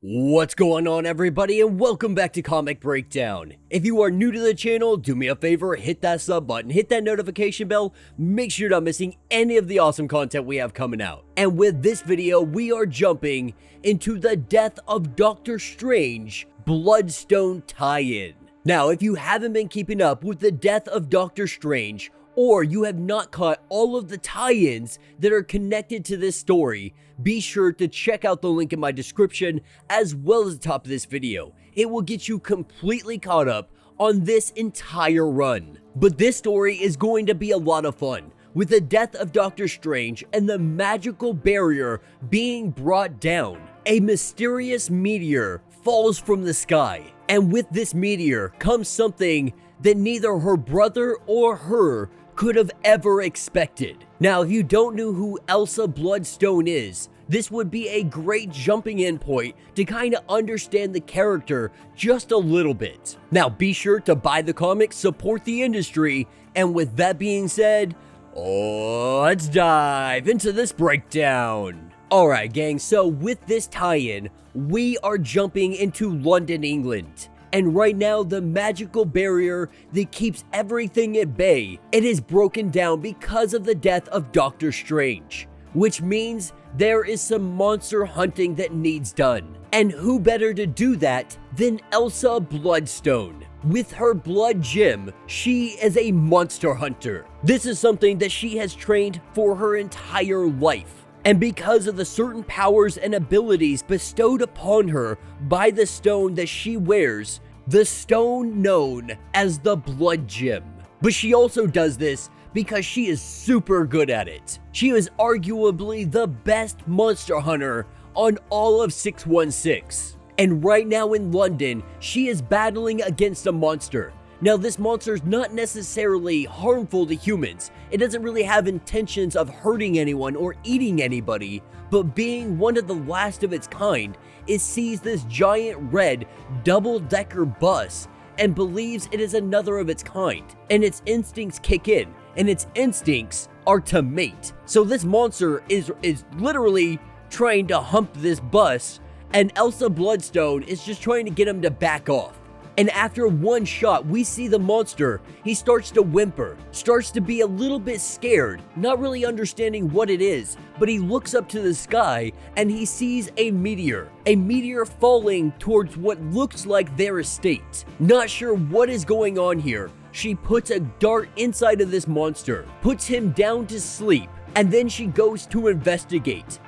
What's going on, everybody, and welcome back to Comic Breakdown. If you are new to the channel, do me a favor, hit that sub button, hit that notification bell, make sure you're not missing any of the awesome content we have coming out. And with this video, we are jumping into the Death of Doctor Strange Bloodstone tie-in. Now, if you haven't been keeping up with the Death of Doctor Strange, or you have not caught all of the tie-ins that are connected to this story, be sure to check out the link in my description as well as the top of this video. It will get you completely caught up on this entire run. But this story is going to be a lot of fun, with the death of Doctor Strange and the magical barrier being brought down. A mysterious meteor falls from the sky, and with this meteor comes something that neither her brother or her could have ever expected. Now, if you don't know who ELSA Bloodstone is, this would be a great jumping in point to kind of understand the character just a little bit. Now, be sure to buy the comic, support the industry, and with that being said, let's dive into this breakdown. Alright gang, so with this tie-in, we are jumping into London, England. And right now, the magical barrier that keeps everything at bay, it is broken down because of the death of Doctor Strange. Which means there is some monster hunting that needs done. And who better to do that than ELSA Bloodstone? With her blood gem, she is a monster hunter. This is something that she has trained for her entire life. And because of the certain powers and abilities bestowed upon her by the stone that she wears, the stone known as the blood gem. But she also does this because she is super good at it. She is arguably the best monster hunter on all of 616. And right now in London, she is battling against a monster. Now, this monster is not necessarily harmful to humans. It doesn't really have intentions of hurting anyone or eating anybody, but being one of the last of its kind, it sees this giant red double-decker bus and believes it is another of its kind, and its instincts kick in, and its instincts are to mate. So this monster is literally trying to hump this bus, and ELSA Bloodstone is just trying to get him to back off. And after one shot, we see the monster, he starts to whimper, starts to be a little bit scared, not really understanding what it is, but he looks up to the sky and he sees a meteor falling towards what looks like their estate. Not sure what is going on here, she puts a dart inside of this monster, puts him down to sleep, and then she goes to investigate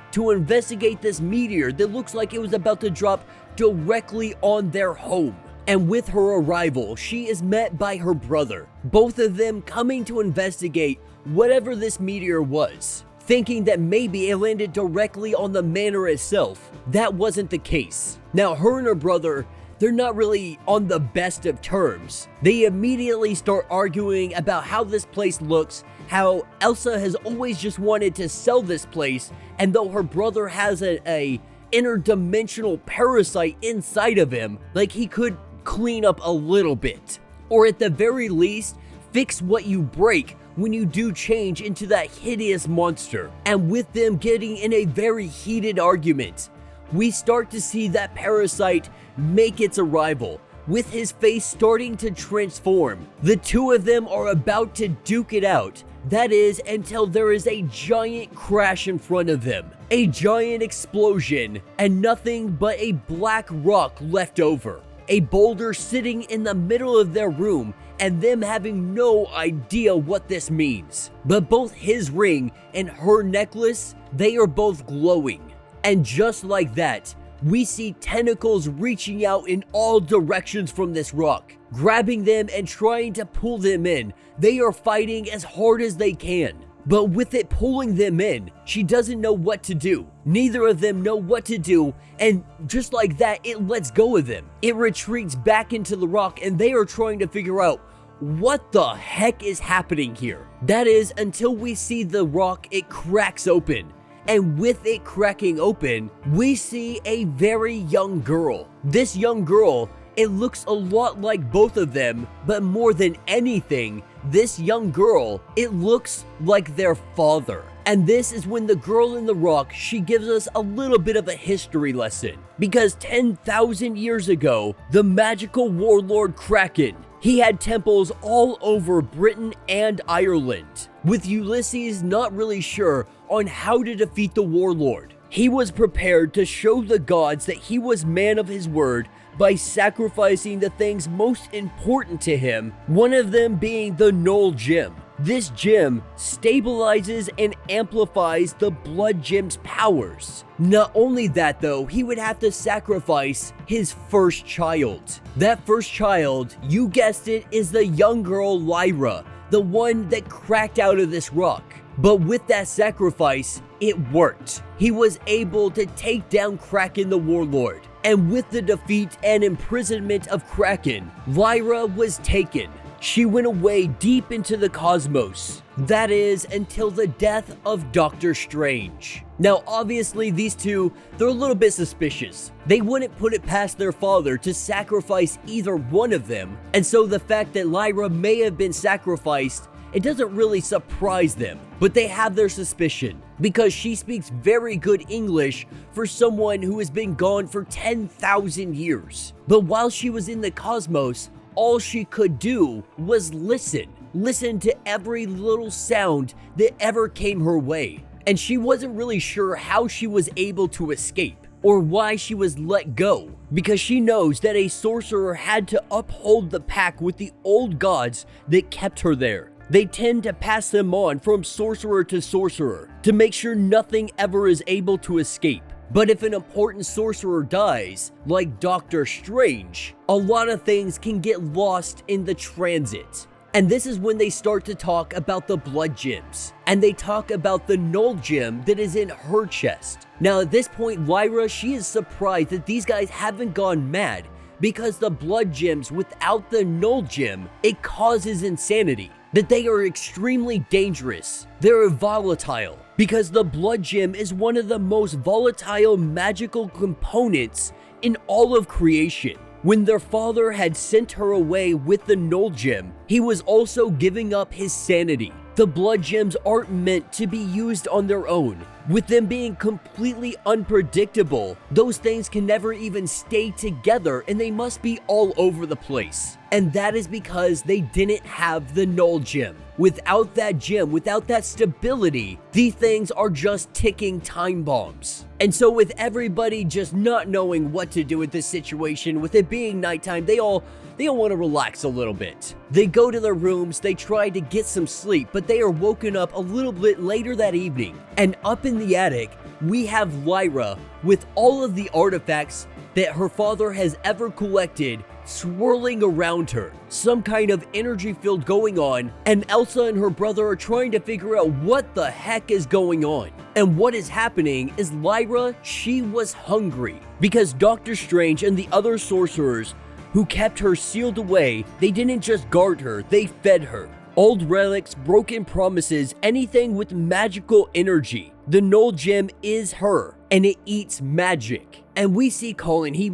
this meteor that looks like it was about to drop directly on their home. And with her arrival, she is met by her brother, both of them coming to investigate whatever this meteor was, thinking that maybe it landed directly on the manor itself. That wasn't the case. Now, her and her brother, they're not really on the best of terms. They immediately start arguing about how this place looks, how ELSA has always just wanted to sell this place, and though her brother has a interdimensional parasite inside of him, like he could clean up a little bit, or at the very least fix what you break when you do change into that hideous monster. And with them getting in a very heated argument, we start to see that parasite make its arrival, with his face starting to transform. The two of them are about to duke it out, that is, until there is a giant crash in front of them, a giant explosion, and nothing but a black rock left over. A boulder sitting in the middle of their room, and them having no idea what this means. But both his ring and her necklace, they are both glowing. And just like that, we see tentacles reaching out in all directions from this rock, grabbing them and trying to pull them in. They are fighting as hard as they can. But with it pulling them in, she doesn't know what to do. Neither of them know what to do, and just like that, it lets go of them. It retreats back into the rock, and they are trying to figure out what the heck is happening here. That is, until we see the rock, it cracks open. And with it cracking open, we see a very young girl. This young girl, it looks a lot like both of them, but more than anything, this young girl, it looks like their father. And this is when the girl in the rock, she gives us a little bit of a history lesson. Because 10,000 years ago, the magical warlord Kraken, he had temples all over Britain and Ireland, with Ulysses not really sure on how to defeat the warlord. He was prepared to show the gods that he was man of his word by sacrificing the things most important to him, one of them being the Null Gem. This gem stabilizes and amplifies the Blood Gem's powers. Not only that though, he would have to sacrifice his first child. That first child, you guessed it, is the young girl Lyra, the one that cracked out of this rock. But with that sacrifice, it worked. He was able to take down Kraken the warlord. And with the defeat and imprisonment of Kraken, Lyra was taken. She went away deep into the cosmos. That is, until the death of Doctor Strange. Now, obviously, these two, they're a little bit suspicious. They wouldn't put it past their father to sacrifice either one of them. And so the fact that Lyra may have been sacrificed, it doesn't really surprise them. But they have their suspicion, because she speaks very good English for someone who has been gone for 10,000 years. But while she was in the cosmos, all she could do was listen to every little sound that ever came her way. And she wasn't really sure how she was able to escape or why she was let go, because she knows that a sorcerer had to uphold the pack with the old gods that kept her there. They tend to pass them on from sorcerer to sorcerer to make sure nothing ever is able to escape. But if an important sorcerer dies, like Doctor Strange, a lot of things can get lost in the transit. And this is when they start to talk about the blood gems. And they talk about the Null Gem that is in her chest. Now at this point, Lyra, she is surprised that these guys haven't gone mad, because the blood gems without the Null Gem, it causes insanity. That they are extremely dangerous. They're volatile, because the blood gem is one of the most volatile magical components in all of creation. When their father had sent her away with the Null Gem, he was also giving up his sanity. The blood gems aren't meant to be used on their own. With them being completely unpredictable, those things can never even stay together and they must be all over the place. And that is because they didn't have the Null Gem. Without that gem, without that stability, these things are just ticking time bombs. And so with everybody just not knowing what to do with this situation, with it being nighttime, they all want to relax a little bit. They go to their rooms, they try to get some sleep, but they are woken up a little bit later that evening. And up in the attic, we have Lyra with all of the artifacts that her father has ever collected swirling around her. Some kind of energy field going on, and Elsa and her brother are trying to figure out what the heck is going on. And what is happening is Lyra, she was hungry, because Doctor Strange and the other sorcerers who kept her sealed away, they didn't just guard her, they fed her. Old relics, broken promises, anything with magical energy. The Null Gem is her, and it eats magic. And we see Cullen, he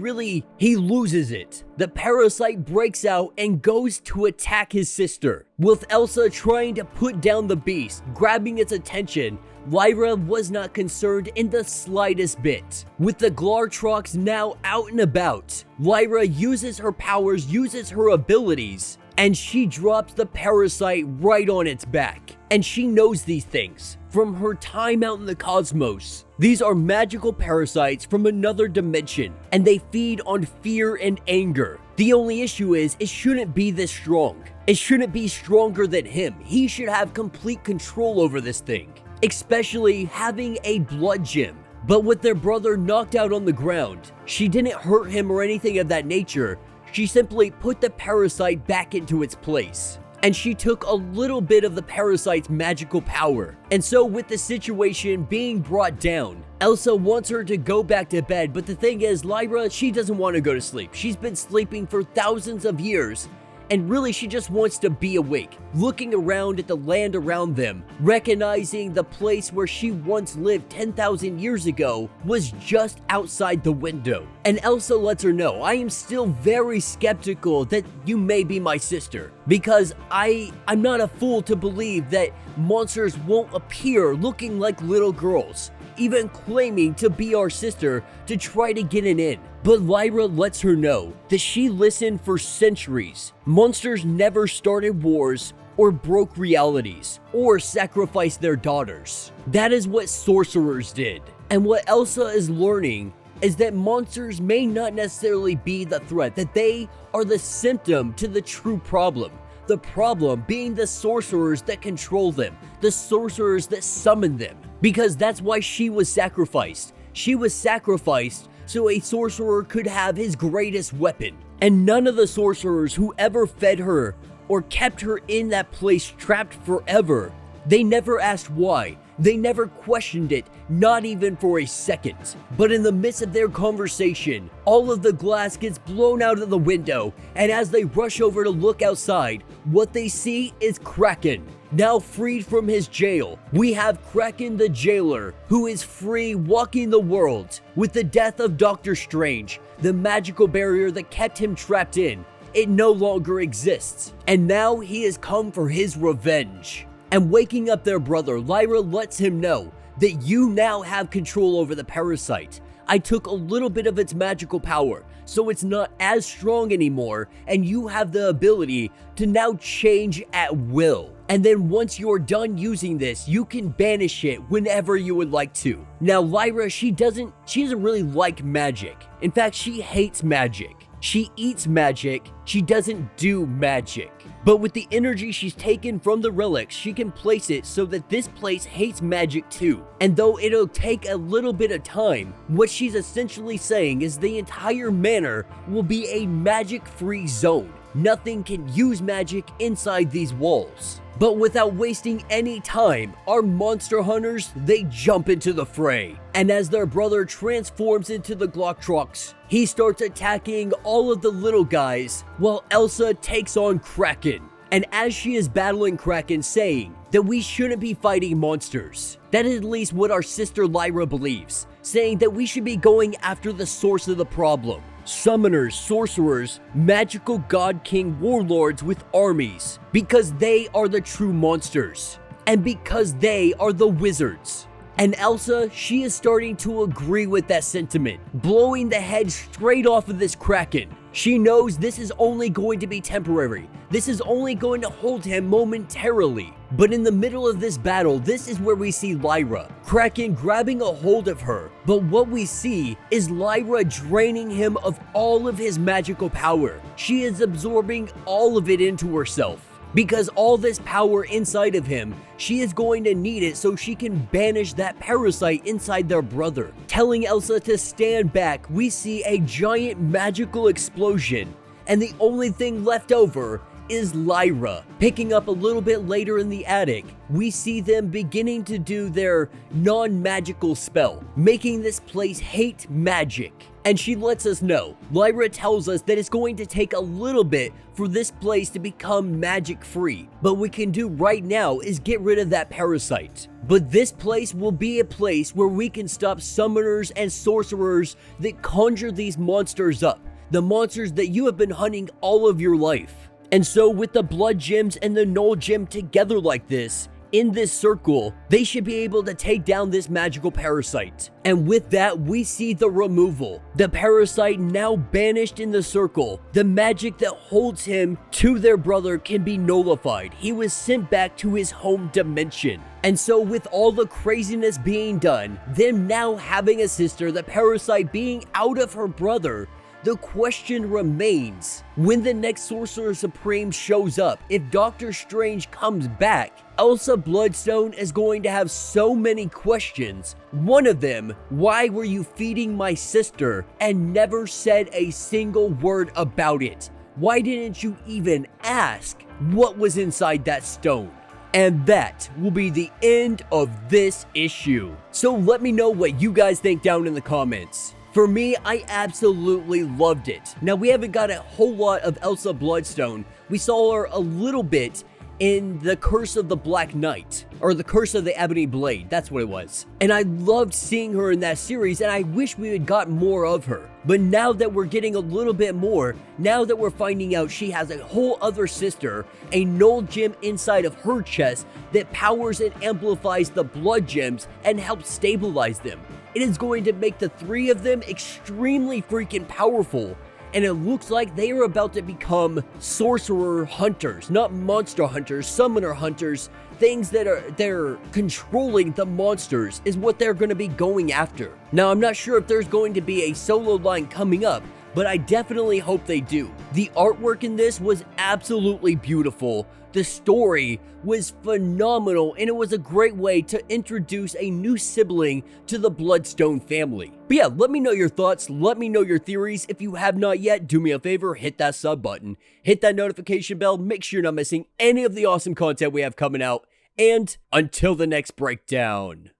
loses it. The parasite breaks out and goes to attack his sister. With Elsa trying to put down the beast, grabbing its attention, Lyra was not concerned in the slightest bit. With the Glartrox now out and about, Lyra uses her powers, uses her abilities, and she drops the parasite right on its back. And she knows these things from her time out in the cosmos. These are magical parasites from another dimension, and they feed on fear and anger. The only issue is, it shouldn't be this strong. It shouldn't be stronger than him. He should have complete control over this thing, especially having a blood gem. But with their brother knocked out on the ground, she didn't hurt him or anything of that nature. She simply put the parasite back into its place. And she took a little bit of the parasite's magical power. And so with the situation being brought down, Elsa wants her to go back to bed, but the thing is, Lyra, she doesn't want to go to sleep. She's been sleeping for thousands of years, and really she just wants to be awake, looking around at the land around them, recognizing the place where she once lived 10,000 years ago was just outside the window. And Elsa lets her know, I am still very skeptical that you may be my sister. because I'm not a fool to believe that monsters won't appear looking like little girls, even claiming to be our sister to try to get an in. But Lyra lets her know that she listened for centuries. Monsters never started wars or broke realities or sacrificed their daughters. That is what sorcerers did. And what Elsa is learning is that monsters may not necessarily be the threat, that they are the symptom to the true problem. The problem being the sorcerers that control them, the sorcerers that summon them. Because that's why she was sacrificed. She was sacrificed so a sorcerer could have his greatest weapon. And none of the sorcerers who ever fed her or kept her in that place trapped forever, they never asked why. They never questioned it, not even for a second. But in the midst of their conversation, all of the glass gets blown out of the window, and as they rush over to look outside, what they see is Kraken. Now freed from his jail, we have Kraken the jailer, who is free walking the world. With the death of Doctor Strange, the magical barrier that kept him trapped in, it no longer exists. And now he has come for his revenge. And waking up their brother, Lyra lets him know that you now have control over the parasite. I took a little bit of its magical power, so it's not as strong anymore, and you have the ability to now change at will. And then once you're done using this, you can banish it whenever you would like to. Now Lyra, she doesn't really like magic. In fact, she hates magic. She eats magic, she doesn't do magic. But with the energy she's taken from the relics, she can place it so that this place hates magic too. And though it'll take a little bit of time, what she's essentially saying is the entire manor will be a magic-free zone. Nothing can use magic inside these walls. But without wasting any time, our monster hunters, they jump into the fray. And as their brother transforms into the Glocktrox, he starts attacking all of the little guys while Elsa takes on Kraken. And as she is battling Kraken, saying that we shouldn't be fighting monsters. That is at least what our sister Lyra believes, saying that we should be going after the source of the problem. Summoners, sorcerers, magical god king warlords with armies, because they are the true monsters, and because they are the wizards. And Elsa, she is starting to agree with that sentiment, blowing the head straight off of this Kraken. She knows this is only going to be temporary. This is only going to hold him momentarily. But in the middle of this battle, this is where we see Lyra, Kraken grabbing a hold of her. But what we see is Lyra draining him of all of his magical power. She is absorbing all of it into herself. Because all this power inside of him, she is going to need it so she can banish that parasite inside their brother. Telling Elsa to stand back, we see a giant magical explosion, and the only thing left over is Lyra. Picking up a little bit later in the attic, we see them beginning to do their non-magical spell, making this place hate magic. And she lets us know, Lyra tells us that it's going to take a little bit for this place to become magic free. But what we can do right now is get rid of that parasite. But this place will be a place where we can stop summoners and sorcerers that conjure these monsters up. The monsters that you have been hunting all of your life. And so with the blood gems and the null gem together like this, in this circle, they should be able to take down this magical parasite. And with that, we see the removal. The parasite now banished in the circle. The magic that holds him to their brother can be nullified. He was sent back to his home dimension. And so with all the craziness being done, them now having a sister, the parasite being out of her brother, the question remains, when the next Sorcerer Supreme shows up, if Doctor Strange comes back, ELSA BLOODSTONE is going to have so many questions. One of them, why were you feeding my sister and never said a single word about it? Why didn't you even ask what was inside that stone? And that will be the end of this issue. So let me know what you guys think down in the comments. For me, I absolutely loved it. Now, we haven't got a whole lot of ELSA BLOODSTONE. We saw her a little bit in The Curse of the Black Knight, or The Curse of the Ebony Blade, that's what it was. And I loved seeing her in that series, and I wish we had got more of her. But now that we're getting a little bit more, now that we're finding out she has a whole other sister, a null gem inside of her chest that powers and amplifies the blood gems and helps stabilize them. It is going to make the three of them extremely freaking powerful. And it looks like they are about to become sorcerer hunters, not monster hunters, summoner hunters. Things that they're controlling the monsters is what they're going to be going after. Now, I'm not sure if there's going to be a solo line coming up, but I definitely hope they do. The artwork in this was absolutely beautiful. The story was phenomenal, and it was a great way to introduce a new sibling to the Bloodstone family. But yeah, let me know your thoughts, let me know your theories. If you have not yet, do me a favor, hit that sub button, hit that notification bell, make sure you're not missing any of the awesome content we have coming out, and until the next breakdown.